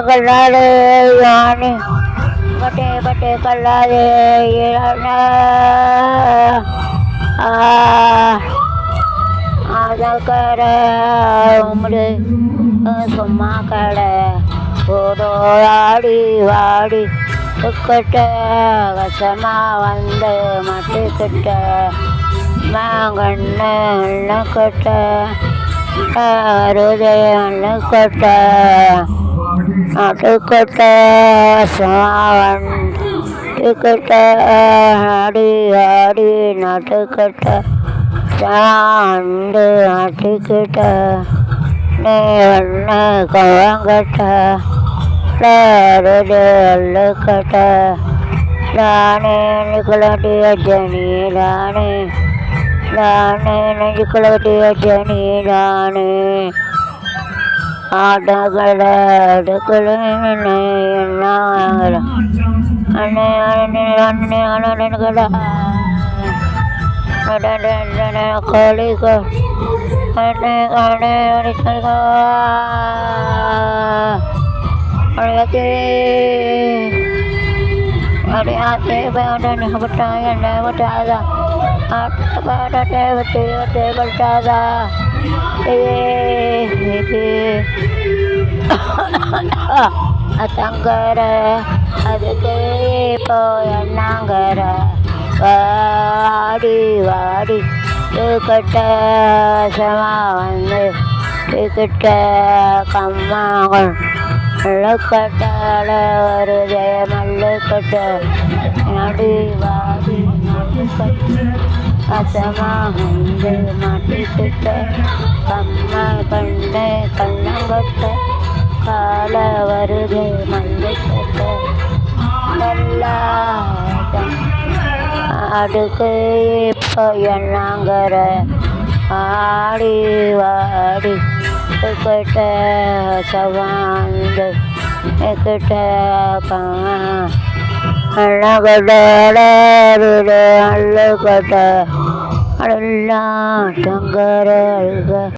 கல்லாது யானி பட்டே பட்டே கல்லாது கடை உம்முடு சும்மா கடை ஓடோடி வாடி துக்கட்ட வசமா வந்து மட்டுக்கிட்ட மாங்கண்ணு கட்ட அருதையண்ணுக்கட்ட நட்டுக்கட்ட வசமாவன் டிக்கட்ட ஆடி ஆடி நட்டுக்கட்ட சாண்டு நட்டுக்கிட்ட நீ ஒன்று கவங்கட்ட அள்ளுக்கட்ட நானே நிக்கலட்டிய ஜனி நானே நானே நிக்கலட்டிய ஜனி நானே ஆட்டக்கட அடுக்கல என்ன அண்ணே அண்ணே அண்ணே அண்ணே கடை கோழிக்க அண்ணே அண்ணே அடியாத்தே பேடனே பட்டாய பட்டாதா ஆட்டே பட்டே பட்டாதா தங்கர அதுக்கு போயண்ணாங்கர வாடி வாடி கட்ட சமா வந்து கிட்ட கம்மாங்கள் மல்லுக்கட்டால ஒரு ஜெய மல்லுக்கட்ட நடி வாடி நடுக்கட்ட அசமா வந்து மாட்டிக்கிட்ட கம்மா கண்ணே கண்ணங்கட்ட கால வருகை மல்லுக்கட்ட எல்லாட்டம் அடுக்கு இப்போ எண்ணாங்கற ஆடி வாடி கிட்ட சவாந்து கிட்ட அழகட அள்ளுக்கட்ட எல்லாம் சங்கர அழுக